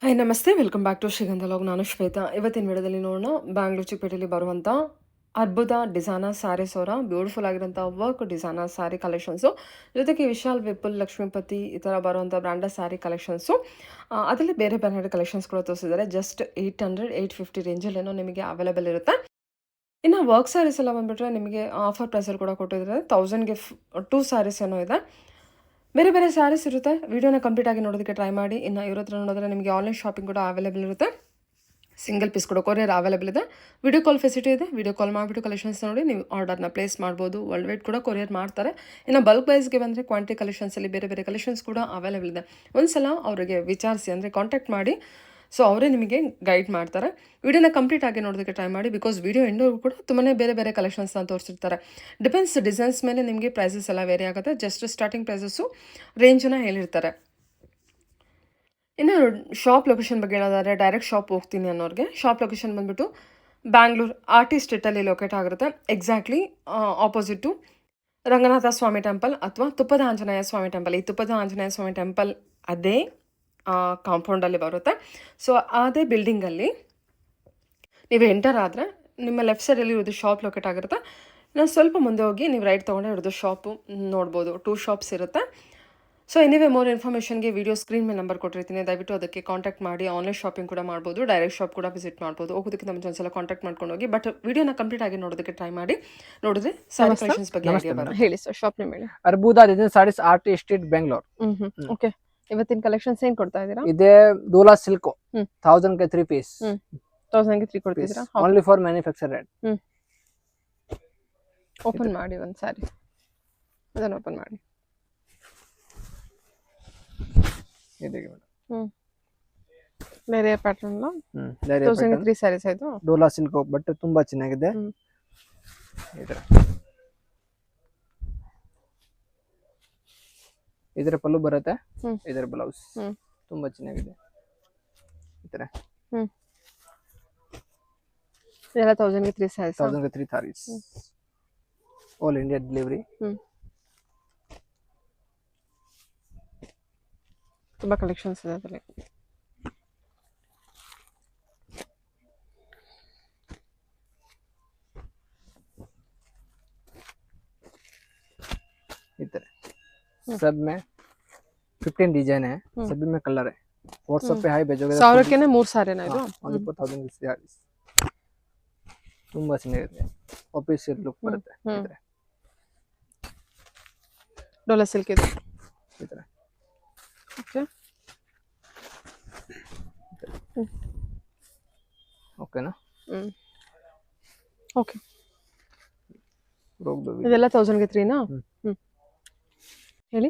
Hi ನಮಸ್ತೆ welcome back to ಶ್ರೀಗಂಧ log. ನಾನು ಶ್ವೇತಾ. ಇವತ್ತಿನ ವಿಡಿಯೋದಲ್ಲಿ ನೋಡೋಣ ಬ್ಯಾಂಗ್ಳೂರ್ ಚಿಕ್ಕಪೇಟೆಯಲ್ಲಿ ಬರುವಂಥ ಅದ್ಭುತ ಡಿಸೈನರ್ ಸ್ಯಾರೀಸ್ ಅವರ ಬ್ಯೂಟಿಫುಲ್ ಆಗಿರೋಂಥ ವರ್ಕ್ ಡಿಸೈನರ್ ಸ್ಯಾರಿ ಕಲೆಕ್ಷನ್ಸು, ಜೊತೆಗೆ ವಿಶಾಲ್ ವಿಪುಲ್ ಲಕ್ಷ್ಮೀಪತಿ ಈ ಥರ ಬರುವಂಥ ಬ್ರ್ಯಾಂಡೆಡ್ ಸ್ಯಾರಿ ಕಲೆಕ್ಷನ್ಸು, ಅದರಲ್ಲಿ ಬೇರೆ ಬೇರೆ ಕಲೆಕ್ಷನ್ಸ್ ಕೂಡ ತೋರಿಸಿದ್ದಾರೆ. ಜಸ್ಟ್ 800-850 ರೇಂಜಲ್ಲೇನೋ ನಿಮಗೆ ಅವೈಲೇಬಲ್ ಇರುತ್ತೆ. ಇನ್ನು ವರ್ಕ್ ಸ್ಯಾರೀಸ್ ಎಲ್ಲ ಬಂದುಬಿಟ್ರೆ ನಿಮಗೆ ಆಫರ್ ಪ್ರೈಸಲ್ಲಿ ಕೂಡ ಕೊಟ್ಟಿದ್ದಾರೆ. 1000ಗೆ 2 ಸ್ಯಾರೀಸ್ ಏನೋ ಇದೆ. ಬೇರೆ ಬೇರೆ ಸ್ಯಾರೀಸ್ ಇರುತ್ತೆ. ವಿಡಿಯೋನ ಕಂಪ್ಲೀಟ್ ಆಗಿ ನೋಡೋದಕ್ಕೆ ಟ್ರೈ ಮಾಡಿ. ಇನ್ನು ಇವ್ರ ಹತ್ರ ನೋಡಿದ್ರೆ ನಿಮಗೆ ಆನ್ಲೈನ್ ಶಾಪಿಂಗ್ ಕೂಡ ಅವೈಲೇಬಲ್ ಇರುತ್ತೆ. ಸಿಂಗಲ್ ಪೀಸ್ ಕೂಡ ಕೊರಿಯರ್ ಅವೈಲೇಬಲ್ ಇದೆ. ವಿಡಿಯೋ ಕಾಲ್ ಫೆಸಿಲಿಟಿ ಇದೆ. ವಿಡಿಯೋ ಕಾಲ್ ಮಾಡಿಬಿಟ್ಟು ಕಲೆಕ್ಷನ್ಸ್ ನೋಡಿ ನೀವು ಆರ್ಡರ್ನ ಪ್ಲೇಸ್ ಮಾಡ್ಬೋದು. ವರ್ಲ್ಡ್ ವೈಡ್ ಕೂಡ ಕೊರಿಯರ್ ಮಾಡ್ತಾರೆ. ಇನ್ನು ಬಲ್ಕ್ ಪ್ರೈಸ್ಗೆ ಬಂದರೆ ಕ್ವಾಂಟಿಟಿ ಕಲೆಕ್ಷನ್ಸಲ್ಲಿ ಬೇರೆ ಬೇರೆ ಕಲೆಕ್ಷನ್ಸ್ ಕೂಡ ಅವೈಲೇಬಲ್ ಇದೆ. ಒಂದ್ಸಲ ಅವರಿಗೆ ವಿಚಾರಿಸಿ, ಅಂದರೆ ಕಾಂಟ್ಯಾಕ್ಟ್ ಮಾಡಿ. ಸೊ ಅವರೇ ನಿಮಗೆ ಗೈಡ್ ಮಾಡ್ತಾರೆ. ವಿಡಿಯೋನ ಕಂಪ್ಲೀಟ್ ಆಗಿ ನೋಡೋದಕ್ಕೆ ಟ್ರೈ ಮಾಡಿ. ಬಿಕಾಸ್ ವಿಡಿಯೋ ಎಂಡೋರ್ಗೂ ಕೂಡ ತುಂಬಾ ಬೇರೆ ಬೇರೆ ಕಲೆಕ್ಷನ್ಸ್ನ ತೋರಿಸಿರ್ತಾರೆ. ಡಿಪೆಂಡ್ಸ್ ಡಿಸೈನ್ಸ್ ಮೇಲೆ ನಿಮಗೆ ಪ್ರೈಸಸ್ ಎಲ್ಲ ವೇರಿ ಆಗುತ್ತೆ. ಜಸ್ಟ್ ಸ್ಟಾರ್ಟಿಂಗ್ ಪ್ರೈಸಸ್ಸು ರೇಂಜನ್ನು ಹೇಳಿರ್ತಾರೆ. ಇನ್ನು ಶಾಪ್ ಲೊಕೇಶನ್ ಬಗ್ಗೆ ಹೇಳೋದಾದರೆ, ಡೈರೆಕ್ಟ್ ಶಾಪ್ ಹೋಗ್ತೀನಿ ಅನ್ನೋರಿಗೆ ಶಾಪ್ ಲೊಕೇಶನ್ ಬಂದುಬಿಟ್ಟು ಬ್ಯಾಂಗ್ಳೂರ್ ಆರ್ಟಿಸ್ಟ್ ಸ್ಟ್ರೀಟಲ್ಲಿ ಲೊಕೇಟ್ ಆಗಿರುತ್ತೆ. ಎಕ್ಸಾಕ್ಟ್ಲಿ ಆಪೋಸಿಟು ರಂಗನಾಥ ಸ್ವಾಮಿ ಟೆಂಪಲ್ ಅಥವಾ ತುಪ್ಪದ ಆಂಜನೇಯ ಸ್ವಾಮಿ ಟೆಂಪಲ್. ಈ ತುಪ್ಪದ ಆಂಜನೇಯ ಸ್ವಾಮಿ ಟೆಂಪಲ್ ಅದೇ ಕಾಂಪೌಂಡಲ್ಲಿ ಬರುತ್ತೆ. ಸೊ ಅದೇ ಬಿಲ್ಡಿಂಗಲ್ಲಿ ನೀವು ಎಂಟರ್ ಆದರೆ ನಿಮ್ಮ ಲೆಫ್ಟ್ ಸೈಡಲ್ಲಿ ಇರೋದು ಶಾಪ್ ಲೊಕೇಟ್ ಆಗಿರುತ್ತೆ. ನಾನು ಸ್ವಲ್ಪ ಮುಂದೆ ಹೋಗಿ ನೀವು ರೈಟ್ ತೊಗೊಂಡೆ ಇರೋದು ಶಾಪು ನೋಡ್ಬೋದು. 2 ಶಾಪ್ಸ್ ಇರುತ್ತೆ. ಸೊ ಎನಿವೇ ಮೋರ್ ಇನ್ಫಾರ್ಮೇಷನ್ಗೆ ವಿಡಿಯೋ ಸ್ಕ್ರೀನ್ ಮೇಲೆ ನಂಬರ್ ಕೊಟ್ಟಿರ್ತೀನಿ. ದಯವಿಟ್ಟು ಅದಕ್ಕೆ ಕಾಂಟ್ಯಾಕ್ಟ್ ಮಾಡಿ. ಆನ್ಲೈನ್ ಶಾಪಿಂಗ್ ಕೂಡ ಮಾಡ್ಬೋದು, ಡೈರೆಕ್ಟ್ ಶಾಪ್ ಕೂಡ ವಿಸಿಟ್ ಮಾಡ್ಬೋದು. ಹೋಗೋದಕ್ಕಿಂತ ಮುಂಚೆ ಒಂದ್ಸಲ ಕಾಂಟ್ಯಾಕ್ಟ್ ಮಾಡ್ಕೊಂಡು ಹೋಗಿ. ಬಟ್ ವಿಡಿಯೋನ ಕಂಪ್ಲೀಟ್ ಆಗಿ ನೋಡೋದಕ್ಕೆ ಟ್ರೈ ಮಾಡಿ. ನೋಡಿದ್ರೆ ಸ್ಯಾರಿ ಕಲೆಕ್ಷನ್ಸ್ ಬಗ್ಗೆ ಐಡಿಯಾ ಬರುತ್ತೆ. ಹೇಳಿ ಸರ್, ಶಾಪ್ ನೇಮ್ ಹೇಳಿ. Arbuda design sarees artist street Bengaluru. Okay, ಇವತ್ತಿನ ಕಲೆಕ್ಷನ್ಸ್ ಏನ್ ಕೊಡ್ತಾ ಇದ್ದೀರಾ? ಇದೆ ಡೋಲಾ ಸಿಲ್ಕ್ 1000 ಗೆ 3 ಪೀಸ್. 1000 ಗೆ 3 ಕೊಡ್ತಿದ್ದೀರಾ? Only for manufacture rate. Open ಮಾಡಿ ಒಂದು ಸಾರಿ, ಅದನ್ನು ಓಪನ್ ಮಾಡಿ. ಇದಕ್ಕೆ ಮೇಡಮ್ ಬೇರೆ ಪ್ಯಾಟರ್ನ್ 1000 ಗೆ 3 ಸ್ಯಾರೀಸ್ ಆಯ್ತು. ಡೋಲಾ ಸಿಲ್ಕ್ ಬಟ್ ತುಂಬಾ ಚೆನ್ನಾಗಿದೆ. ಇದರ ಪಲ್ಲು ಬರುತ್ತೆ, ಇದರ ಬ್ಲೌಸ್ ತುಂಬಾ ಚೆನ್ನಾಗಿದೆ. ಈ ತರ ಇದೆಲ್ಲ 1000 ಗೆ 3 ಸ್ಯಾರೀಸ್. 1000 ಗೆ 3 ಸಾರೀಸ್, ಆಲ್ ಇಂಡಿಯಾ ಡೆಲಿವರಿ. ತುಂಬಾ ಕಲೆಕ್ಷನ್ಸ್ ಇದೆ ಅದರಲ್ಲಿ. इधर सब में 15 डिजाइन है, सभी में कलर है. व्हाट्सएप पे हाई भेजोगे. 1000 के 3 ಸಾರಿನಾ ಇದು? ಓನ್ಲಿ 4000 ಗೆ ಸ್ಯಾರೀಸ್ ತುಂಬಾ ಚೆನ್ನಾಗಿದೆ. ಆಫೀಸಿಯಲ್ ಲುಕ್ ಬರುತ್ತೆ. ಇದ್ರೆ ಡೋಲಾ ಸಿಲ್ಕ್ ಇದೆ. ಇದ್ರೆ ಓಕೆ ಓಕೆನಾ? ಓಕೆ, ಇದೆಲ್ಲ 1000 ಗೆ 3 ನಾ? ಹೇಳಿ.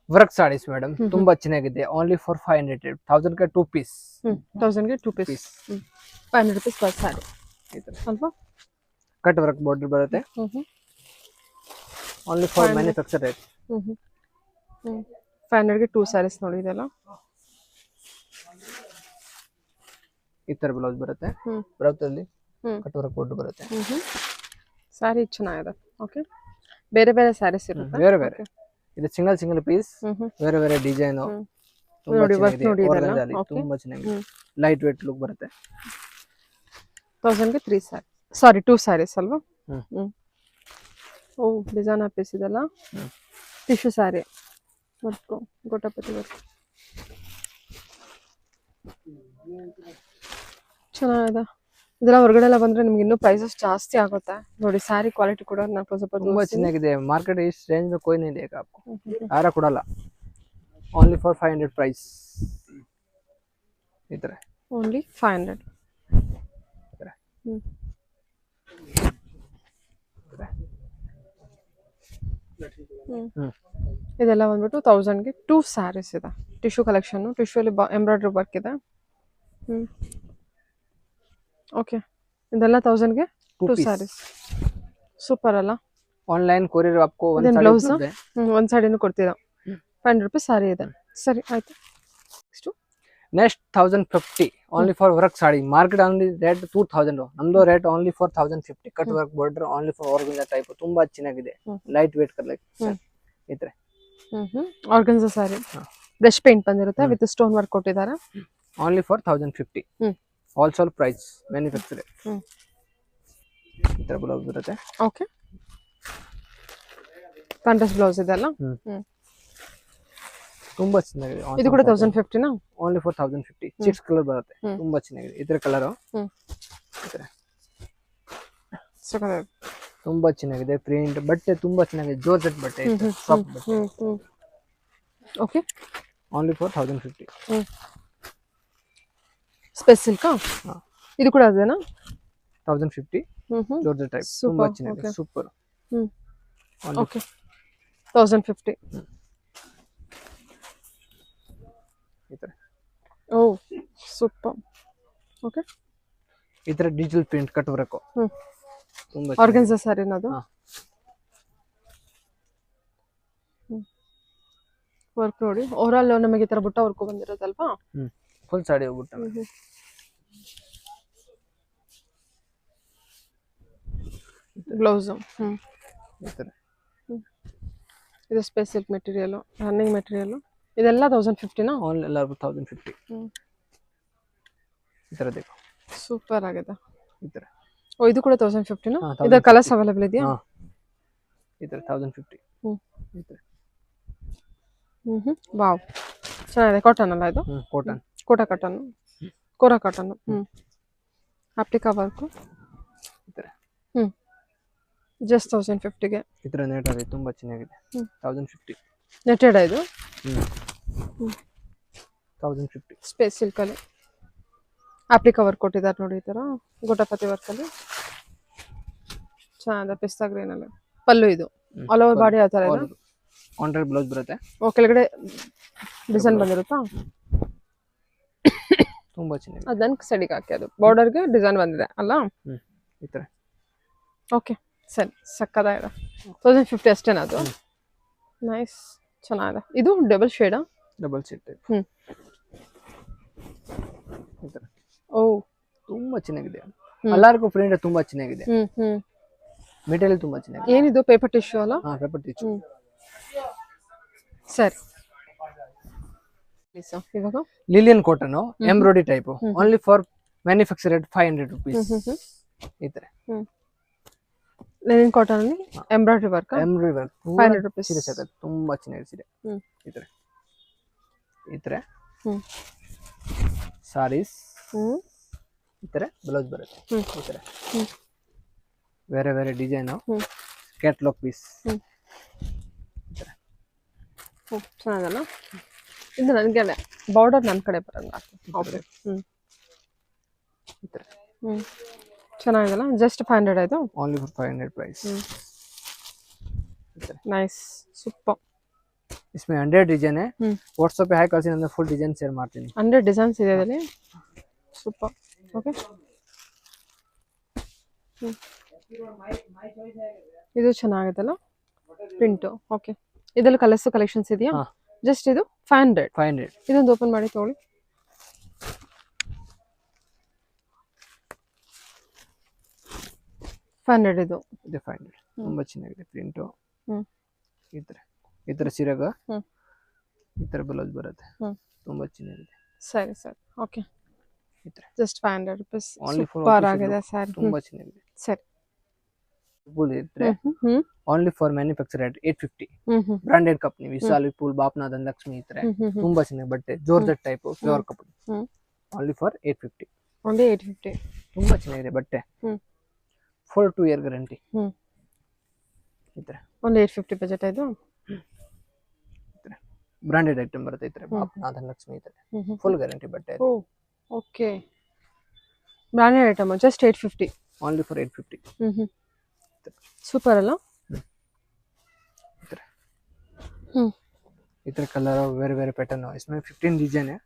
ವರ್ಕ್ ಸಾರೀಸ್ ಮೇಡಮ್ ತುಂಬಾ ಚೆನ್ನಾಗಿದೆ. Only for 500. 1000 ಗೆ 2 ಪೀಸ್. 1000 ಗೆ 2 ಪೀಸ್. 500 ರೂಪೀಸ್ ಪರ್ ಸಾರಿ. ಅಲ್ವಾ? ಕಟ್ ವರ್ಕ್ ಬಾರ್ಡರ್ ಬರುತ್ತೆ. Only for manufacture rate. 500 ಗೆ 2 ಸ್ಯಾರೀಸ್ ನೋಡಿ. ಇದೆಲ್ಲ ಈ ತರ ಬ್ಲೌಸ್ ಬರುತ್ತೆ. ಬ್ಲೌಸ್ ಅಲ್ಲಿ ಕಟ್ ವರ್ಕ್ ಬಾರ್ಡರ್ ಬರುತ್ತೆ. ಸಾರಿ ಚೆನ್ನಾಗಿದೆ. ಓಕೆ, ಬೇರೆ ಬೇರೆ ಸ್ಯಾರೀಸ್ ಇರುತ್ತೆ. ಬೇರೆ ಬೇರೆ ಇದು ಸಿಂಗಲ್ ಪೀಸ್, ಬೇರೆ ಬೇರೆ ಡಿಸೈನ್. ನೋಡಿ ವರ್ಕ್ ನೋಡಿ, ಇದೆಲ್ಲ ತುಂಬಾ ಚೆನ್ನಾಗಿದೆ. ಲೈಟ್ ವೇಟ್ ಲುಕ್ ಬರುತ್ತೆ. 1000 ಗೆ 3 ಸ್ಯಾರಿ, ಸಾರಿ 2 ಸ್ಯಾರೀಸ್ ಅಲ್ವಾ? ಓ, ಡಿಸೈನ್ ಪೀಸ್ ಇದೆಲ್ಲ tissue sari work, gota patti work ಚೆನ್ನಾಗಿದೆ. ಇದೆಲ್ಲ ಹೊರಗಡೆ ಎಲ್ಲ ಬಂದ್ರೆ ನಿಮ್ಗೆ ಇನ್ನೂ ಪ್ರೈಸಸ್ ಜಾಸ್ತಿ ಆಗುತ್ತೆ. ನೋಡಿ ಸ್ಯಾರಿ ಕ್ವಾಲಿಟಿ ಕೂಡ ನಾನು ಸ್ವಲ್ಪ ತುಂಬಾ ಚೆನ್ನಾಗಿದೆ. ಮಾರ್ಕೆಟ್ ಇಸ್ ರೇಂಜ್ में कोई नहीं देगा आपको. ಯಾರು ಕೊಡಲ್ಲ. Only for 500 price. ಇದ್ರೆ ಓನ್ಲಿ 500. ಇದೆಲ್ಲ ಬಂದ್ಬಿಟ್ಟು 1000 ಗೆ 2 ಸ್ಯಾರೀಸ್ ಇದೆ. ಟಿಶ್ಯೂ ಕಲೆಕ್ಷನ್, ಟಿಶ್ಯೂ ಅಲ್ಲಿ ಎಂಬ್ರಾಯ್ಡ್ರಿ ವರ್ಕ್ ಇದೆ. ಓಕೆ, ಇದೆಲ್ಲ 1000 ಗೆ 2 ಸ್ಯಾರೀಸ್. ಸೂಪರ್ ಅಲ್ಲ? ಆನ್ಲೈನ್ ಕೊರಿಯರ್ आपको ಬ್ಲೌಸ್ ಒಂದು ಸಾಡಿನೂ ಕೊಡ್ತೀರಾ. 500 ರೂಪೀಸ್ ಸಾರಿ ಇದೆ. ಸರಿ ಆಯ್ತು. Next 1050 only for work sari. Market only rate 2000. ನಮ್ದು rate only for 1050. Cut work border, only for organza type ತುಂಬಾ ಚೆನ್ನಾಗಿದೆ. Light weight collection. ಇದ್ರೆ ಆರ್ಗನ್ಜಾ ಸಾರಿ ಬ್ರಷ್ ಪೇಂಟ್ ಬಂದಿರುತ್ತೆ, ವಿತ್ ಸ್ಟೋನ್ ವರ್ಕ್ ಕೊಟ್ಟಿದ್ದಾರೆ. Only for 1050. Hmm. Wholesale price manufacture. Hmm. ಈ ತರ blouse ಬರುತ್ತೆ. Okay, contrast blouse ಇದೆಲ್ಲ. ಹ್ಮ್. ಹ್ಮ್. ತುಂಬಾ ಚೆನ್ನಾಗಿದೆ. ಇದು ಕೂಡ 1050ನಾ? Only for 1050. 6 ಕಲರ್ ಬರುತ್ತೆ. ಹ್ಮ್. ತುಂಬಾ ಚೆನ್ನಾಗಿದೆ. ಇದ್ರ ಕಲರ್ ಹ್ಮ್. ಸಖತ್ತಾಗಿದೆ. ತುಂಬಾ ಚೆನ್ನಾಗಿದೆ. ಪ್ರಿಂಟ್ ಬಟ್ಟೆ ತುಂಬಾ ಚೆನ್ನಾಗಿದೆ. ಜಾರ್ಜೆಟ್ ಬಟ್ಟೆ, ಸಾಫ್ಟ್ ಬಟ್ಟೆ. Okay, only for 1050. ಸ್ಪೆಸ್ ಸಿಲ್ಕಾ? ಹಾ. ಇದು ಕೂಡ ಅದೇನಾ? 1050 ಜಾರ್ಜೆಟ್ ಟೈಪ್. ತುಂಬಾ ಚೆನ್ನಾಗಿದೆ. ಸೂಪರ್. ಓಕೆ, 1050. ಈ ತರ. ಓ ಸೂಪರ್. ಓಕೆ, ಈ ತರ ಡಿಜಿಟಲ್ ಪ್ರಿಂಟ್ ಕಟ್ ವರ್ಕ್. ತುಂಬಾ ಆರ್ಗನ್ಸಾ ಸ್ಯಾರಿನ ಅದು? ವರ್ಕ್ ನೋಡಿ, ಓವರಾಲ್ ನಮಗೆ ಈ ತರ ಬುಟ್ಟ ವರ್ಕ್ ಬಂದಿರೋದಲ್ವಾ? ಫುಲ್ ಸಾಡಿ ಹೋಗ್ಬಿಟ್ಟು. ಬ್ಲೌಸ್. ಈ ತರ ಇದು ಸ್ಪೆಸಿಫಿಕ್ ಮೆಟೀರಿಯಲ್, ರನ್ನಿಂಗ್ ಮೆಟೀರಿಯಲ್. ಇದೆಲ್ಲ 1050ನಾ? ಆಲ್ ಎಲ್ಲ 1050. ಈ ತರ देखो. ಸೂಪರ್ ಆಗಿದೆ. ಈ ತರ. ಓ, ಇದು ಕೂಡ 1050ನಾ? ಇದರ ಕಲರ್ಸ್ ಅವೈಲೇಬಲ್ ಇದೆಯಾ? ಈ ತರ 1050. ಈ ತರ. ವಾವ್, ಚೆನ್ನಾಗಿದೆ. ಕಾಟನ್ ಅಲ್ಲ ಇದು? ಕಾಟನ್. ಕೋಟಾ ಕಾಟನ್, ಕೋರಾ ಕಾಟನ್. ಅಪ್ಲಿಕಾ ವರ್ಕ್. ಈ ತರ. ಜಸ್ಟ್ 1050ಗೆ. ಈ ತರ ನೆಟ್ ಇದೆ. ತುಂಬಾ ಚೆನ್ನಾಗಿದೆ. 1050. ನೆಟೆಡ್ ಇದು? 1050. ಸ್ಪೇಸ್ ಸಿಲ್ಕ್ ಅಲ್ಲಿ ಅಪ್ಲಿಕಾ ವರ್ಕ್ ಕೊಟ್ಟಿದ್ದಾರೆ ನೋಡಿ. ಈ ತರ ಗೋಟಾಪತಿ ವರ್ಕ್ ಅಲ್ಲಿ ಚೆನ್ನಾಗಿದೆ. ಪಿಸ್ತಾ ಗ್ರೀನ್ ಅಲ್ಲಿ ಪಲ್ಲು. ಇದು ಆಲ್ ಓವರ್ ಬಾಡಿ ಯಾವ ತರ ಇದೆ? ಕಾಂಟ್ರಾಕ್ಟ್ ಬ್ಲೌಸ್ ಬರುತ್ತೆ. ಕೆಳಗಡೆ ಡಿಸೈನ್ ಬಂದಿರುತ್ತಾ? ತುಂಬಾ ಚೆನ್ನಾಗಿದೆ. ಅದನ್ನ ಸೈಡಿಗೆ ಹಾಕಿ ಅದು ಬಾರ್ಡರ್ಗೆ ಡಿಸೈನ್ ಬಂದಿದೆ ಅಲ್ಲ? ಈ ತರ. ಓಕೆ, ಸರಿ. ಸಕ್ಕತ್ತಾಗಿದೆ. 1050 ಅಷ್ಟೇನಾ ಅದು? ನೈಸ್, ಚೆನ್ನಾಗಿದೆ. ಇದು ಡಬಲ್ ಶೇಡಾ? Double shade type. ಈ ತರ. ಓ, ತುಂಬಾ ಚೆನ್ನಾಗಿದೆ. ಎಲ್ಲರಿಗೂ ಪ್ರಿಂಟ್ ತುಂಬಾ ಚೆನ್ನಾಗಿದೆ. ಮೆಟೀರಿಯಲ್ ತುಂಬಾ ಚೆನ್ನಾಗಿದೆ. ಏನಿದು ಪೇಪರ್ ಟಿಶ್ಯೂ ಅಲ್ಲ? Paper tissue. ಸರಿ. ಇವಾಗ Lillian cotton embroidery type. Only for manufacture rate 500 rupees. ಈ ತರ. ಲಿನಿನ್ ಕಾಟನ್ ಅಲ್ಲಿ embroidery work. Embroidery work 500 rupees. ಸೀರೆ ಸಿಗುತ್ತೆ. ತುಂಬಾ ಚೆನ್ನಾಗಿದೆ ಸೀರೆ. ಈ ತರ. ಈ ತರ. ಸಾರೀಸ್. ಈ ತರ ಬ್ಲೌಸ್ ಬರುತ್ತೆ. ಈ ತರ. ಬೇರೆ ಬೇರೆ ಡಿಸೈನ್. Catalogue piece. ಚೆನ್ನಾಗಲ್ಲ ಇದು? ನನಗೆ ಬಾರ್ಡರ್ ನನ್ನ ಕಡೆ ಬರಲ್ಲ. ಓಕೆ. ಈ ತರ. ಚೆನ್ನಾಗಿದಲ್ಲ? ಜಸ್ಟ್ 500 ಇದು? Only for 500 price. Nice, super. इसमें 100 डिजाइन है. व्हाट्सएप पे हाई कलसी अंदर फुल डिजाइन शेयर ಮಾಡ್ತೀನಿ. 100 ಡಿಸೈನ್ಸ್ ಇದೆ ಇದರಲ್ಲಿ. ಸೂಪರ್. ಓಕೆ, ಇದು ಚೆನ್ನಾಗಿದೆಲ್ಲ ಪ್ರಿಂಟು. ಓಕೆ, ಇದರಲ್ಲಿ ಕಲರ್ಸ್ ಕಲೆಕ್ಷನ್ಸ್ ಇದೆಯಾ? ಜಸ್ಟ್ ಇದು 500. ಇದೊಂದು ಓಪನ್ ಮಾಡಿ ತಗೊಳ್ಳಿ. ಇದು 500. ತುಂಬಾ ಚೆನ್ನಾಗಿದೆ ಪ್ರಿಂಟು. ಈ ತರ ಸೀರೆಗ ಈ ತರ ಬ್ಲೌಸ್ ಬರುತ್ತೆ. ತುಂಬಾ ಚೆನ್ನಾಗಿದೆ. ಸರಿ ಸರಿ. ಓಕೆ, ಈ ತರ ಜಸ್ಟ್ 500 rupees. ಓನ್ಲಿ ಸೂಪರ್ ಆಗಿದೆ ಸ್ಯಾರಿ. ತುಂಬಾ ಚೆನ್ನಾಗಿದೆ. ಸರಿ. ಫುಲ್ ಇದ್ರೆ only for manufacture rate 850. Branded company Vishal, Vipul, Bapnath, Lakshmi. ಈ ತರ ತುಂಬಾ ಚೆನ್ನಾಗಿದೆ ಬಟ್ಟೆ. ಜಾರ್ಜೆಟ್ ಟೈಪ್ ಪ್ಯೂರ್ ಕಪಡ. Only for 850. ಓನ್ಲಿ 850. ತುಂಬಾ ಚೆನ್ನಾಗಿದೆ ಬಟ್ಟೆ. Full 2 year guarantee. ಈ ತರ. ಓನ್ಲಿ 850 ಬಜೆಟ್ ಇದು. ಬ್ರಾಂಡೆಡ್ ಐಟಮ್ ಬರುತ್ತೆ. ಈ ತರ ಬಾಪ್ನಾಥ್, ಲಕ್ಷ್ಮಿ. ಈ ತರ ಫುಲ್ ಗ್ಯಾರಂಟಿ ಬಟ್ಟೆ. Oh okay, branded item just 850. Only for 850. Super ಅಲ್ಲ? ಈ ತರ. ಈ ತರ ಕಲರ್ ಬೇರೆ ಬೇರೆ ಪ್ಯಾಟರ್ನ್. इसमें 15 ಡಿಸೈನ್ है.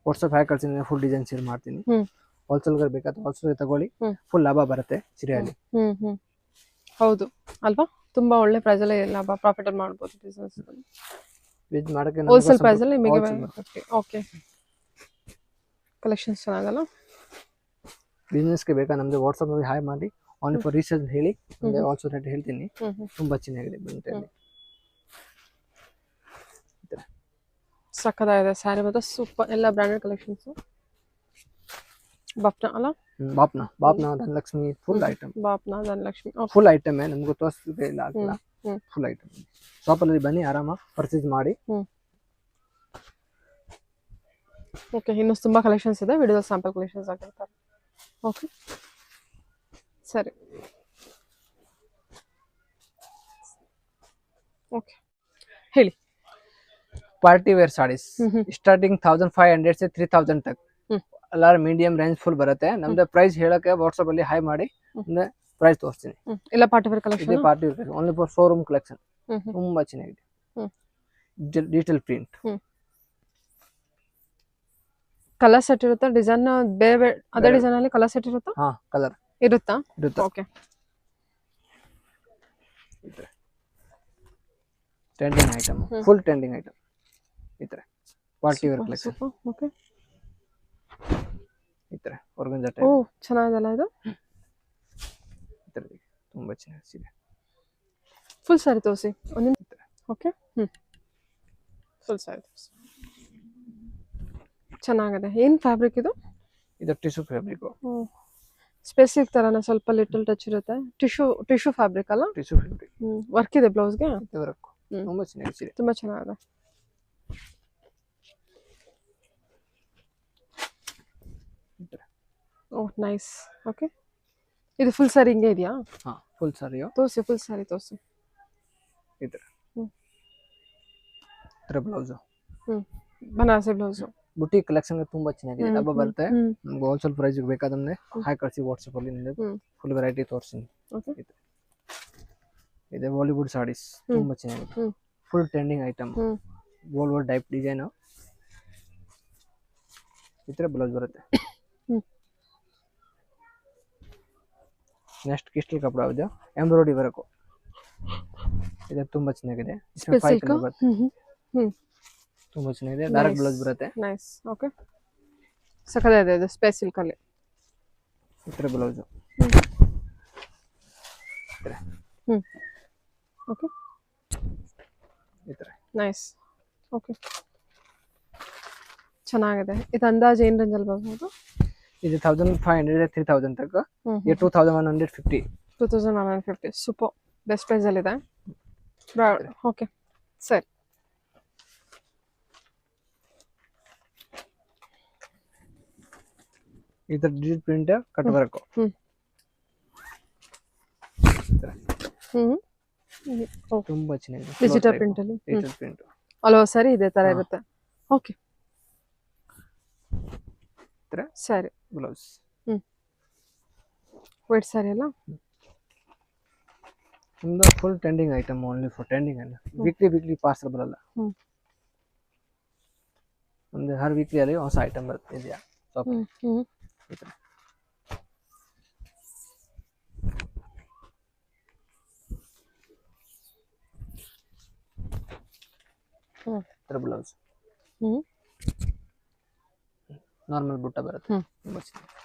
ವಾಟ್ಸ್ಆಪ್ ಹ್ಯಾಕ್ ಕಳ್ಸಿದ್ರೆ ಫುಲ್ ಡಿಸೈನ್ ಶೇರ್ ಮಾಡ್ತೀನಿ. ಹೋಲ್ಸೇಲ್ ಗೆ ಬೇಕಾದ್ರೆ ಹೋಲ್ಸೇಲ್ ತಗೊಳ್ಳಿ. ಫುಲ್ ಲಾಭ ಬರುತ್ತೆ ಸೀರೆಯಲ್ಲಿ. ಹೌದು ಅಲ್ವಾ? ತುಂಬಾ ಒಳ್ಳೆ ಪ್ರೈಸ್ ಅಲ್ಲಿ ಲಾಭ ಪ್ರಾಫಿಟ್ ಅಲ್ಲಿ ಮಾಡಬಹುದು ಬಿಸಿನೆಸ್. ವೇಜ್ ಮಾಡಕ್ಕೆ ಹೋಲ್ಸೇಲ್ ಪ್ರೈಸ್ ಅಲ್ಲಿ ನಿಮಗೆ 50. Okay, collections ಚೆನ್ನಾಗಲ್ಲ? ಬಿಸಿನೆಸ್ ಗೆ ಬೇಕಾ ನಮ್ದು ವಾಟ್ಸ್ಆಪ್ ನಲ್ಲಿ ಹಾಯ್ ಮಾಡಿ. ಓನ್ಲಿ ಫಾರ್ ರೀಸೇಲ್ ಹೇಳಿ. ಅಂದ್ರೆ ಆಲ್ಸೋ ರೇಟ್ ಹೇಳ್ತೀನಿ. ತುಂಬಾ ಚೆನ್ನಾಗಿದೆ ಬಂತೆ. ಸಕ್ಕದಾಗಿದೆ ಸ್ಯಾರಿ ಮಾತ್ರ ಸೂಪರ್. ಎಲ್ಲ ಬ್ರಾಂಡೆಡ್ ಕಲೆಕ್ಷನ್ಸ್. ಬಾಪ್ನ ಅಲ್ಲ, Bapna Dhanalakshmi full item. Bapna Dhanalakshmi. Full item ನಮ್ಗೆ ತೋರಿಸ್ತಿದೆ ಇಲ್ಲ ಆಗಲ್ಲ. ಹ್ಮ್. ಫುಲ್ ಐಟಮ್ ಶಾಪಲ್ಲಿ ಬನ್ನಿ ಆರಾಮ ಪರ್ಚೇಸ್ ಮಾಡಿ. ಓಕೆ, ಇನ್ನೂ ತುಂಬ ಕಲೆಕ್ಷನ್ಸ್ ಇದೆ. ವಿಡಿಯೋದ ಸ್ಯಾಂಪಲ್ ಕಲೆಕ್ಷನ್ಸ್ ಆಗಿರ್ತಾರೆ. ಓಕೆ, ಸರಿ. ಓಕೆ, ಹೇಳಿ. ಪಾರ್ಟಿ ವೇರ್ ಸಾರೀಸ್ ಸ್ಟಾರ್ಟಿಂಗ್ 1500 से 3000 तक ಎಲ್ಲಾರು ಮೀಡಿಯಂ ರೇಂಜ್ ಫುಲ್ ಬರುತ್ತೆ. ನಮ್ದು ಪ್ರೈಸ್ ಹೇಳಕ್ಕೆ ವಾಟ್ಸ್ಆಪ್ ಅಲ್ಲಿ ಹಾಯ್ ಮಾಡಿ ಅಂದ್ರೆ ಪ್ರೈಸ್ ತೋರಿಸ್ತೀನಿ. ಎಲ್ಲ ಪಾರ್ಟಿ ವೇರ್ ಕಲೆಕ್ಷನ್. ಇದು party wear only for showroom collection. ತುಂಬಾ ಚೆನ್ನಾಗಿದೆ. Digital print. ಕಲರ್ ಸೆಟ್ ಇರುತ್ತಾ? ಡಿಸೈನ್ ಬೇರೆ ಬೇರೆ ಅದೇ ಡಿಸೈನ್ ಅಲ್ಲಿ ಕಲರ್ ಸೆಟ್ ಇರುತ್ತಾ? ಹಾ, ಕಲರ್ ಇರುತ್ತಾ? ಇರುತ್ತೆ. Okay, trending item, full trending item. ಇತರ ಪಾರ್ಟಿ ವೇರ್ ಕಲೆಕ್ಷನ್. ಓಕೆ, ಇತರ ಆರ್ಗನ್ಜಾ ಓ ಟೈಪ್. ಚೆನ್ನಾಗಿದೆಲ್ಲ ಇದು. ಇತರ ತುಂಬಾ ಚೆನ್ನಾಗಿದೆ. ಫುಲ್ ಸ್ಯಾರಿ ತೋರಿಸಿ ಒಂದು. ಓಕೆ, ಫುಲ್ ಸ್ಯಾರಿ ತೋರಿಸಿ. ಚೆನ್ನಾಗಿದೆ. ಏನು ಫ್ಯಾಬ್ರಿಕ್ ಇದು? ಇದು ಟಿಶ್ಯೂ ಫ್ಯಾಬ್ರಿಕ್. ಸ್ಪೆಸಿಫಿಕ್ ತರನ ಸ್ವಲ್ಪ ಲಿಟಲ್ ಟಚ್ ಇರುತ್ತೆ. ಟಿಶ್ಯೂ ಫ್ಯಾಬ್ರಿಕ್ ಅಲ್ಲ? Tissue fabric. ವರ್ಕ್ ಇದೆ ಬ್ಲೌಸ್ಗೆ. ವರ್ಕ್ ತುಂಬಾ ಚೆನ್ನಾಗಿದೆ. ತುಂಬಾ ಚೆನ್ನಾಗಿದೆ. ಓಹ್ ನೈಸ್. ಓಕೆ, ಇದು ಫುಲ್ ಸ್ಯಾರಿ ಹಿಂಗೆ ಇದೆಯಾ? ಹಾ, ಫುಲ್ ಸಾರಿಯೋ ತೋರಿಸಿ. ಫುಲ್ ಸ್ಯಾರಿ ತೋರಿಸಿ. ಇತರ ಇತರ blouse. Banarasi blouse. Boutique collection ತುಂಬಾ ಚೆನ್ನಾಗಿದೆ. ಹಬ್ಬ ಬರುತ್ತೆ. ನಮ್ಗೆ ಹೋಲ್ಸೇಲ್ ಪ್ರೈಸ್ ಬೇಕಾದಂದ್ರೆ ಹಾಯ್ ಕಳಿಸಿ ವಾಟ್ಸ್ಆಪ್ ಅಲ್ಲಿ ನಿಮಗೆ ಫುಲ್ ವೆರೈಟಿ ತೋರಿಸ್ತೀನಿ. ಇದೆ ಬಾಲಿವುಡ್ ಸಾರೀಸ್ ತುಂಬಾ ಚೆನ್ನಾಗಿದೆ. Full trending item. Gold type design. ಇತರ ಬ್ಲೌಸ್ ಬರುತ್ತೆ. ನೆಕ್ಸ್ಟ್ ಕ್ರಿಸ್ಟಲ್ ಕಪಡ ಇದೆ, ಎಂಬ್ರಾಯ್ಡರಿ ವರ್ಕ್. ಇದು ತುಂಬಾ ಚೆನ್ನಾಗಿದೆ. ತುಂಬಾ ಚೆನ್ನಾಗಿದೆ. ಡಾರ್ಕ್ ಬ್ಲೌಸ್ ಬರುತ್ತೆ. ನೈಸ್. ಓಕೆ, ಸಕ್ಕದಾಗಿದೆ ಇದು ಸ್ಪೇಸ್ ಸಿಲ್ಕ್ ಅಲ್ಲಿ. ಇತರ ಬ್ಲೌಸ್. ಓಕೆ, ಇತರ ನೈಸ್. ಓಕೆ, ಚೆನ್ನಾಗಿದೆ. ಇದು ಅಂದಾಜು ಏನು ರೇಂಜ್ ಅಲ್ಲಿ ಬರ್ಬೋದು? ಇದು 1500 3000 ತನಕ. ಇದು 2150. 2150. ಸೂಪರ್, ಬೆಸ್ಟ್ ಪ್ರೈಸ್ ಅಲ್ಲಿ ಇದೆ. ಓಕೆ, ಸರಿ. ಇದರ ಡಿಜಿಟಲ್ ಪ್ರಿಂಟ್ ಕಟ್ ವರ್ಕ್. ತುಂಬಾ ಚೆನ್ನಾಗಿದೆ. ಡಿಜಿಟಲ್ ಪ್ರಿಂಟ್ ಅಲ್ಲಿ. ಡಿಜಿಟಲ್ ಪ್ರಿಂಟ್ ಅಲ್ವಾ ಸರಿ, ಇದೇ ತರ ಇರುತ್ತೆ. ಓಕೆ, ಸರಿ. ಬ್ಲೌಸ್ ವೈಟ್ ಸ್ಯಾರಿ ಅಲ್ಲ? ನಿಮ್ದು full trending item. Only for trending ಅಲ್ಲ. ವೀಕ್ಲಿ ಪಾರ್ಸಲ್ ಬರಲ್ಲ. ಒಂದು ಹರ್ ವೀಕ್ಲಿ ಅಲ್ಲಿ ಹೊಸ ಐಟಮ್ ಬರುತ್ತೆ. ಇದೆಯಾ ಶಾಪ್? ಇತರ ಬ್ಲೌಸ್. ನಾರ್ಮಲ್ ಬುಟ್ಟ ಬರುತ್ತೆ. ತುಂಬಾ ಚೆನ್ನಾಗಿದೆ.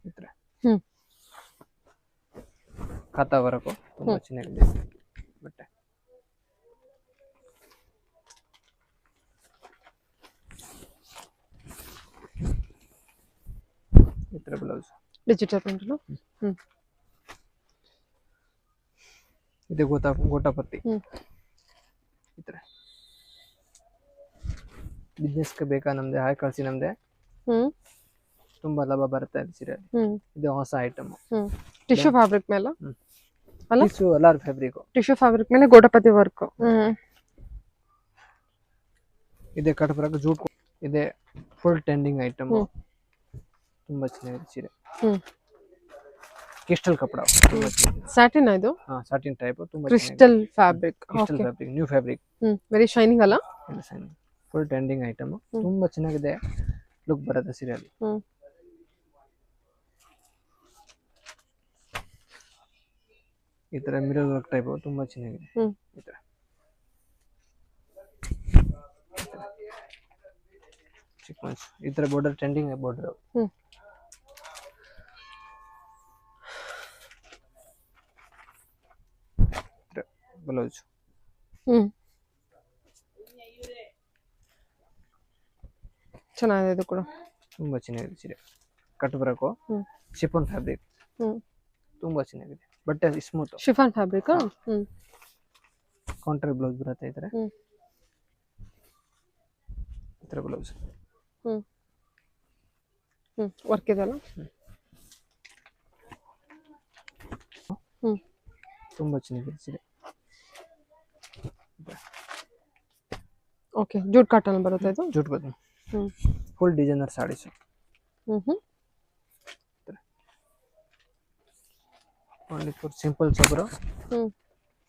ಇತರ ಖಾತಾ ವರ್ಕ್ ತುಂಬಾ ಚೆನ್ನಾಗಿದೆ ಬಟ್ಟೆ. ಇತರ ಬ್ಲೌಸ್. Digital print. ಇದು ಗೋಟಾಪತ್ತಿ. ಇತರ ಬಿಸ್ನೆಸ್ಗೆ ಬೇಕಾ ನಮ್ದೆ ಹಾಯ್ ಕಳಿಸಿ. ನಮ್ದೆ ತುಂಬಾ ಲಾಭ ಬರುತ್ತೆ ಇದು ಸೀರೆ. ಇದು ಹೊಸ ಐಟಮ್. ಟಿಶ್ಯೂ ಫ್ಯಾಬ್ರಿಕ್ ಮೇಲೆ ಅಲ್ಲ? ಟಿಶ್ಯೂ ಎಲ್ಲಾರ್ ಫ್ಯಾಬ್ರಿಕ್. ಟಿಶ್ಯೂ ಫ್ಯಾಬ್ರಿಕ್ ಮೇಲೆ ಗೋಟಪತಿ ವರ್ಕ್. ಇದೆ ಕಟ್ ವರ್ಕ್ ಜೂಟ್. ಇದೆ ಫುಲ್ ಟ್ರೆಂಡಿಂಗ್ ಐಟಮ್. ತುಂಬಾ ಚೆನ್ನಾಗಿದೆ ಸೀರೆ. ಕ್ರಿಸ್ಟಲ್ ಕಪಡ. ಸ್ಯಾಟಿನ್ ಇದು? ಹಾ, ಸಾಟಿನ್ ಟೈಪ್. ತುಂಬಾ crystal fabric. Crystal fabric, new fabric. Very shining ಅಲ್ಲ? Full trending item. ತುಂಬಾ ಚೆನ್ನಾಗಿದೆ ಲುಕ್ ಬರುತ್ತೆ ಸೀರೆಯಲ್ಲಿ. ಈ ತರ ಮಿರರ್ ವರ್ಕ್ ಟೈಪ್ ತುಂಬಾ ಚೆನ್ನಾಗಿದೆ. ಈ ತರ ಸೀಕ್ವೆನ್ಸ್. ಈ ತರ border trending border. Blouse. Hmm ಚೆನ್ನಾಗಿದೆ ಇದು ಕೂಡ. ತುಂಬಾ ಚೆನ್ನಾಗಿದೆ ಸೀರೆ. ಕಟ್ ಬರಕು ಹ್ಮ್ ಶಿಫಾನ್ ಫ್ಯಾಬ್ರಿಕ್ ಹ್ಮ್ ತುಂಬಾ ಚೆನ್ನಾಗಿದೆ. ಬಟ್ಟೆ smooth. Chiffon fabric. Hmm contrast blouse ಬರುತ್ತೆ ಈ ತರ. ಹ್ಮ್ ಈ ತರ ಬ್ಲೌಸ್. ಹ್ಮ್ ವರ್ಕ್ ಇದೆಲ್ಲ. ಹ್ಮ್ ತುಂಬಾ ಚೆನ್ನಾಗಿದೆ ಸೀರೆ. ಓಕೆ, ಜೂಟ್ ಕಾಟನ್ ಬರುತ್ತೆ ಇದು. Jute cotton hmm full designer sarees. Hmm only for simple ಸಬರ ಹ್ಮ್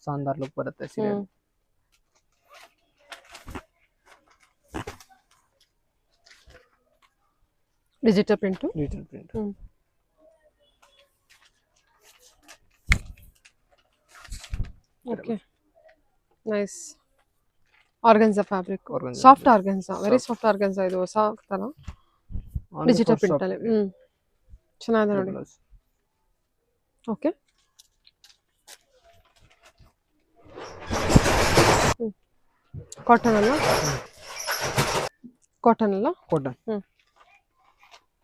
ಶಾನದಾರ್ ಲುಕ್ ಬರುತ್ತೆ ಸೀರೆ. Hmm digital print. Digital print. Hmm okay, nice. Organza fabric, Organza soft fabric. Organza, very soft organza ಇದು, ಹೊಸ ತರ Only digital for print soft ಅಲ್ಲಿ. ಚೆನ್ನಾಗಿದೆ ನೋಡಿ. blouse. ಓಕೆ, ಕಾಟನ್ ಅಲ್ಲ, ಕಾಟನ್ ಅಲ್ಲ. ಕಾಟನ್ ಹ್ಮ್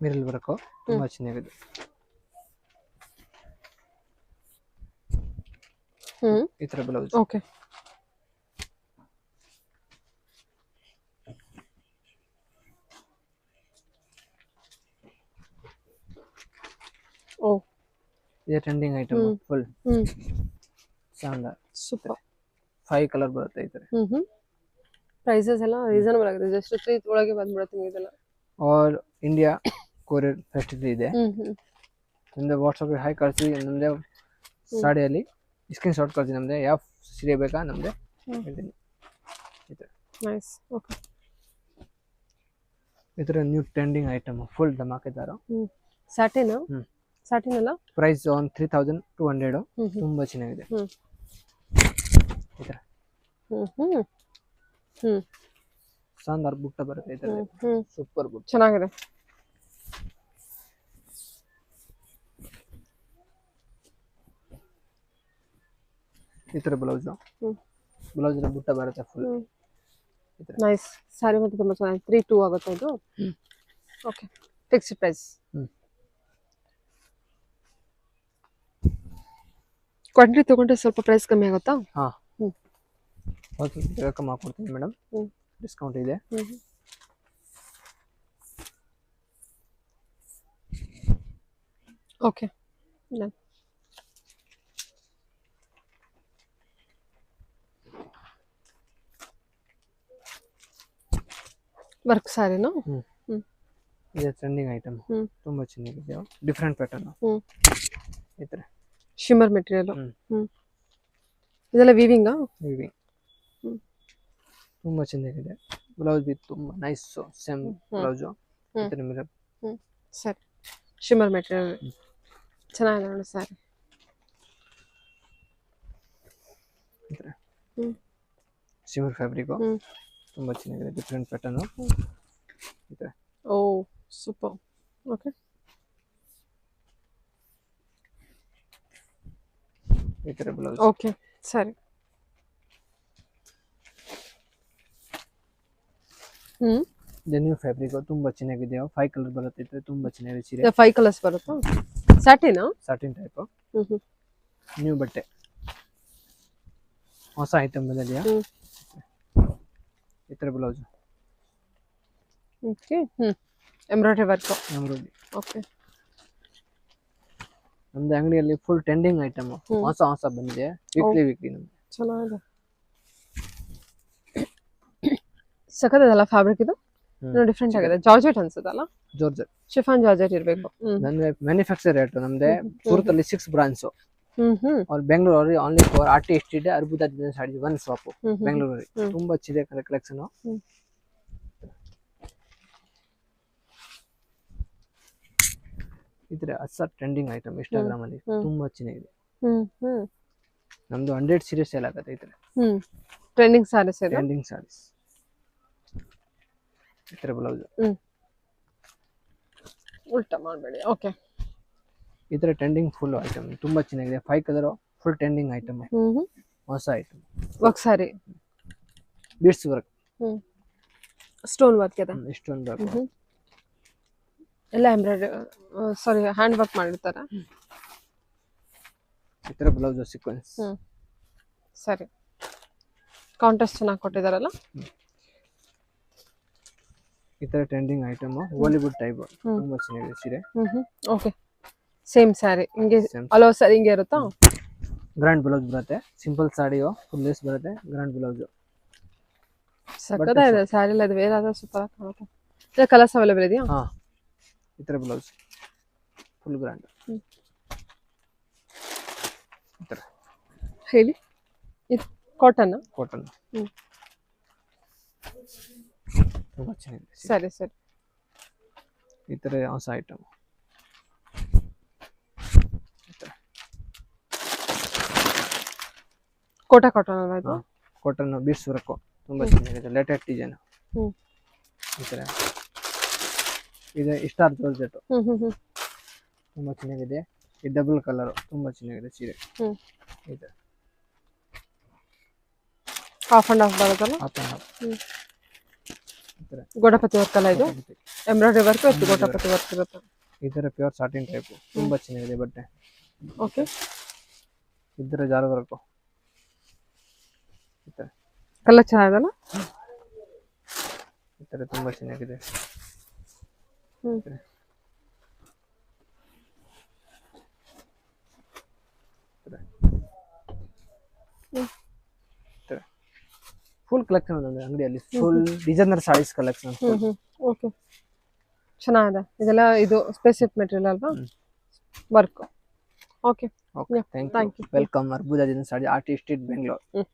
ಮಿರಲ್ ವರ್ಕ್ ತುಂಬಾ ಚೆನ್ನಾಗಿದೆ. ಈ ತರ ಬ್ಲೌಸ್. ಓಕೆ, ಓ ಇದು trending item full ಶಾನದಾರ್. Super. 5 colour ಬರುತ್ತೆ ಈ ತರ. ಪ್ರೈಸಸ್ ಎಲ್ಲ ರೀಸನಬಲ್ ಆಗಿದೆ, ಜಸ್ಟ್ 3 ಒಳಗೆ ಬಂದ್ಬಿಡುತ್ತೆ ಇದೆಲ್ಲ. ಆಲ್ ಇಂಡಿಯಾ ಕೊರಿಯರ್ ಫೆಸ್ಟಿವಲ್ ಇದೆ. ಹ್ಮ್ ನಮ್ದು ವಾಟ್ಸಪ್ ಹಾಯ್ ಕಳಿಸಿ, ನಮ್ದೆ ಸಾಡಿಯಲ್ಲಿ ಸ್ಕ್ರೀನ್ ಶಾಟ್ ಕಳಿಸಿ. ನಮ್ದೆ ಯಾವ ಸೀರೆ ಬೇಕಾ ನಮ್ದೆ ಹೇಳ್ತೀನಿ. ಈ ತರ ನೈಸ್. ಓಕೆ, ಈ ತರ ನ್ಯೂ ಟ್ರೆಂಡಿಂಗ್ ಐಟಮ್ ಫುಲ್ ಧಮಾಕೆದಾರ. ಸ್ಯಾಟಿನ್. ಹ್ಮ್ ಸ್ಯಾಟಿನ್ ಅಲ್ಲ. Price on 3200. ಹ್ಮ್ ತುಂಬಾ ಚೆನ್ನಾಗಿದೆ. ಹ್ಮ್ ಈ ತರ ಹ್ಮ್ ಶಾನದಾರ್ ಬುಟ್ಟ ಬರುತ್ತೆ ಈ ತರ. ಸೂಪರ್ ಬುಟ್ಟ ಚೆನ್ನಾಗಿದೆ. ಈ ತರ ಬ್ಲೌಸ್. ಬ್ಲೌಸ್ ಬುಟ್ಟ ಬರುತ್ತೆ ಫುಲ್. ನೈಸ್. ಸ್ಯಾರಿ ಮತ್ತೆ ತುಂಬಾ ಚೆನ್ನಾಗಿದೆ. 3-2 ಆಗುತ್ತೆ ಇದು. Okay, fixed price. ಕ್ವಾಂಟಿಟಿ ತಗೊಂಡ್ರೆ ಸ್ವಲ್ಪ ಪ್ರೈಸ್ ಕಮ್ಮಿ ಆಗುತ್ತಾ? ಹಾ, ಬೇಗ ಮಾಡ್ಕೊಡ್ತೀನಿ ಮೇಡಮ್. ಡಿಸ್ಕೌಂಟ್ ಇದೆ. ಓಕೆ, ವರ್ಕ್ ಸ್ಯಾರಿನಾ? ಇದೆ ಟ್ರೆಂಡಿಂಗ್ ಐಟಮ್. ತುಂಬಾ ಚೆನ್ನಾಗಿದೆ. Different pattern. ಈ ತರ ಶಿಮ್ಮರ್ ಮೆಟೀರಿಯಲ್. ಇದೆಲ್ಲ ವೀವಿಂಗಾ? ವಿವಿಂಗ್ ತುಂಬಾ ಚೆನ್ನಾಗಿದೆ. ಬ್ಲೌಸ್ ಬಿ ತುಂಬಾ ನೈಸ್ ಸೇಮ್ ಬ್ಲೌಸ್. ಈ ತರ ಮಿರರ್. ಸರಿ, ಶಿಮ್ಮರ್ ಮೆಟೀರಿಯಲ್ ಚೆನ್ನಾಗಿದೆ ನೋಡಿ ಸ್ಯಾರಿ. ಈ ತರ ಶಿಮರ್ ಫ್ಯಾಬ್ರಿಕ್ ತುಂಬಾ ಚೆನ್ನಾಗಿದೆ. Different pattern. ಈ ತರ. ಓ ಸೂಪರ್. ಓಕೆ, ಈ ತರ ಬ್ಲೌಸ್. ಓಕೆ ಸರಿ. ನ್ಯೂ ಫ್ಯಾಬ್ರಿಕ್ ತುಂಬಾ ಚೆನ್ನಾಗಿದೆ. 5 ಕಲರ್ ಬರುತ್ತೆ. ತುಂಬಾ ಚೆನ್ನಾಗಿದೆ ಸೀರೆ. 5 ಕಲರ್ಸ್ ಬರುತ್ತಾ? ಸ್ಯಾಟಿನಾ? ಸಾಟಿನ್ ಟೈಪ್ ನ್ಯೂ ಬಟ್ಟೆ, ಹೊಸ ಐಟಮ್ ಬಂದಿದೆಯಾ. ಈ ತರ blouse. Okay, embroidery work. Embroidery. Okay, ನಮ್ದು ಅಂಗಡಿಯಲ್ಲಿ ಫುಲ್ ಟ್ರೆಂಡಿಂಗ್ ಐಟಮ್ ಹೊಸ ಹೊಸ ಬಂದಿದೆ. ವೀಕ್ಲಿ ನಮ್ದು ಚೆನ್ನಾಗಿದೆ. ಸಖತ್ತದಲ್ಲ ಫ್ಯಾಬ್ರಿಕ್ ಇದು. ಡಿಫ್ರೆಂಟ್ ಆಗಿದೆ. ಜಾರ್ಜೆಟ್ ಅನ್ಸುತ್ತಲ್ಲ. ಜಾರ್ಜೆಟ್ ಶಿಫಾನ್ ಜಾರ್ಜೆಟ್ ಇರಬೇಕು. ನಮ್ದು ಮ್ಯಾನುಫ್ಯಾಕ್ಚರ್ ರೇಟ್ ನಮ್ದೆ ಸೂರತ್ ಅಲ್ಲಿ 6 ಬ್ರಾಂಚ್. और ಬೆಂಗಳೂರು ಓನ್ಲಿ ಫಾರ್ ಆರ್ಟಿಸ್ಟ್ ಇದೆ. ಅರ್ಬುದ ಡಿಸೈನ್ ಸಾಡಿ ಒನ್ ಶಾಪ್ ಬೆಂಗಳೂರಲ್ಲಿ. ತುಂಬಾ ಚೆನ್ನಾಗಿದೆ ಕಲೆಕ್ಷನ್. ಇದ್ರೆ ಹೊಸ ಟ್ರೆಂಡಿಂಗ್ ಐಟಮ್ ಇನ್ಸ್ಟಾಗ್ರಾಮ್ ಅಲ್ಲಿ ತುಂಬಾ ಚೆನ್ನಾಗಿದೆ. ನಮ್ದು 100 ಸೀರೀಸ್ ಸೇಲ್ ಆಗುತ್ತೆ ಈ ತರ. ಟ್ರೆಂಡಿಂಗ್ ಸಾರೀಸ್ ಇದೆ. ಟ್ರೆಂಡಿಂಗ್ ಸಾರೀಸ್. ಈ ತರ ಬ್ಲೌಸ್. ಉಲ್ಟಾ ಮಾಡಬೇಡಿ. ಓಕೆ, ಈ ತರ ಟ್ರೆಂಡಿಂಗ್ ಫುಲ್ ಐಟಮ್ ತುಂಬಾ ಚೆನ್ನಾಗಿದೆ. 5 ಕಲರ್ ಫುಲ್ ಟ್ರೆಂಡಿಂಗ್ ಐಟಮ್. ಹೊಸ item work sari. Beads work stone work ಇದೆ. ಇಷ್ಟೊಂದು ವರ್ಕ್ ಎಲ್ಲ ಎಂಬ್ರಾಯ್ಡ್ರಿ ಸಾರಿ ಹ್ಯಾಂಡ್ ವರ್ಕ್ ಮಾಡಿರ್ತಾರೆ. ಈ ತರ ಬ್ಲೌಸ್ ಸೀಕ್ವೆನ್ಸ್. ಸರಿ, ಕಾಂಟ್ರಾಸ್ಟ್ ಚೆನ್ನಾಗಿ ಕೊಟ್ಟಿದಾರಲ್ಲ. ಈ ತರ ಟ್ರೆಂಡಿಂಗ್ ಐಟಮ್ ಬಾಲಿವುಡ್ ಟೈಪ್ ತುಂಬಾ ಚೆನ್ನಾಗಿದೆ ಸೀರೆ. ಓಕೆ, ಸೇಮ್ ಸ್ಯಾರಿ ಹಿಂಗೆ Same. ಅಲೋ ಸ್ಯಾರಿ ಹಿಂಗೆ ಇರುತ್ತಾ? ಗ್ರ್ಯಾಂಡ್ ಬ್ಲೌಸ್ ಬರುತ್ತೆ, ಸಿಂಪಲ್ ಸಾಡಿಯೋ ಫುಲ್ ಲೇಸ್ ಬರುತ್ತೆ, ಗ್ರ್ಯಾಂಡ್ ಬ್ಲೌಸ್. ಸಕ್ಕತ್ತಾಗಿದೆ ಸ್ಯಾರಿ ಎಲ್ಲ. ಅದು ವೇರ್ ಆದ್ರೆ ಸೂಪರ್ ಆಗಿ ಕಾಣುತ್ತೆ. ಇದೆ ಕಲರ್ಸ್ ಅವೈಲೇಬಲ್ ಇದೆಯಾ? ಹಾ, ಈ ತರ ಬ್ಲೌಸ್ ಫುಲ್ ಗ್ರ್ಯಾಂಡ್. ಈ ತರ ಹೇಳಿ, ಇದು ಕಾಟನ್. ಕಾಟನ್ ತುಂಬಾ ಚೆನ್ನಾಗಿದೆ ಸೀರೆ. ಸರಿ ಸರಿ. ಈ ತರ ಹೊಸ ಐಟಮ್. ಕೋಟಾ ಕಾಟನ್ ಅಲ್ಲ ಇದು? ಕಾಟನ್ ಬೀಡ್ಸ್ ವರ್ಕ್ ತುಂಬಾ ಚೆನ್ನಾಗಿದೆ, ಲೇಟೆಸ್ಟ್ ಡಿಸೈನ್. ಈ ತರ ಇದೆ ಸ್ಟಾರ್ ಜಾರ್ಜೆಟ್ ತುಂಬಾ ಚೆನ್ನಾಗಿದೆ. ಈ ಡಬಲ್ ಕಲರ್ ತುಂಬಾ ಚೆನ್ನಾಗಿದೆ ಸೀರೆ. ಇದೆ ಹಾಫ್ ಅಂಡ್ ಹಾಫ್ ಬರುತ್ತಲ್ಲ. Half and half. Gota patti work ಅಲ್ಲ ಇದು? ಎಂಬ್ರಾಯ್ಡ್ರಿ ವರ್ಕ್ ಮತ್ತು ಗೋಟಪತಿ ವರ್ಕ್ ಇರುತ್ತೆ. ಈ ತರ ಪ್ಯೂರ್ ಸಾಟಿನ್ ಟೈಪ್ ತುಂಬಾ ಚೆನ್ನಾಗಿದೆ ಬಟ್ಟೆ. ಓಕೆ, ಇದರ ಜಾಲ ವರ್ಕ್. ಈ ತರ ಕಲರ್ ಚೆನ್ನಾಗಿದಲ್ಲ. ಈ ತರ ತುಂಬಾ ಚೆನ್ನಾಗಿದೆ. ಫುಲ್ ಕಲೆಕ್ಷನ್ ಇದೆ ಅಂಗಡಿಯಲ್ಲಿ, full designer saris collection. Okay, ಚೆನ್ನಾಗಿದೆ ಇದೆಲ್ಲ. ಇದು ಸ್ಪೆಸಿಫಿಕ್ ಮೆಟೀರಿಯಲ್ ಅಲ್ವಾ? Work. Okay, okay, thank you. Welcome Arbuda design sari artist street Bengaluru.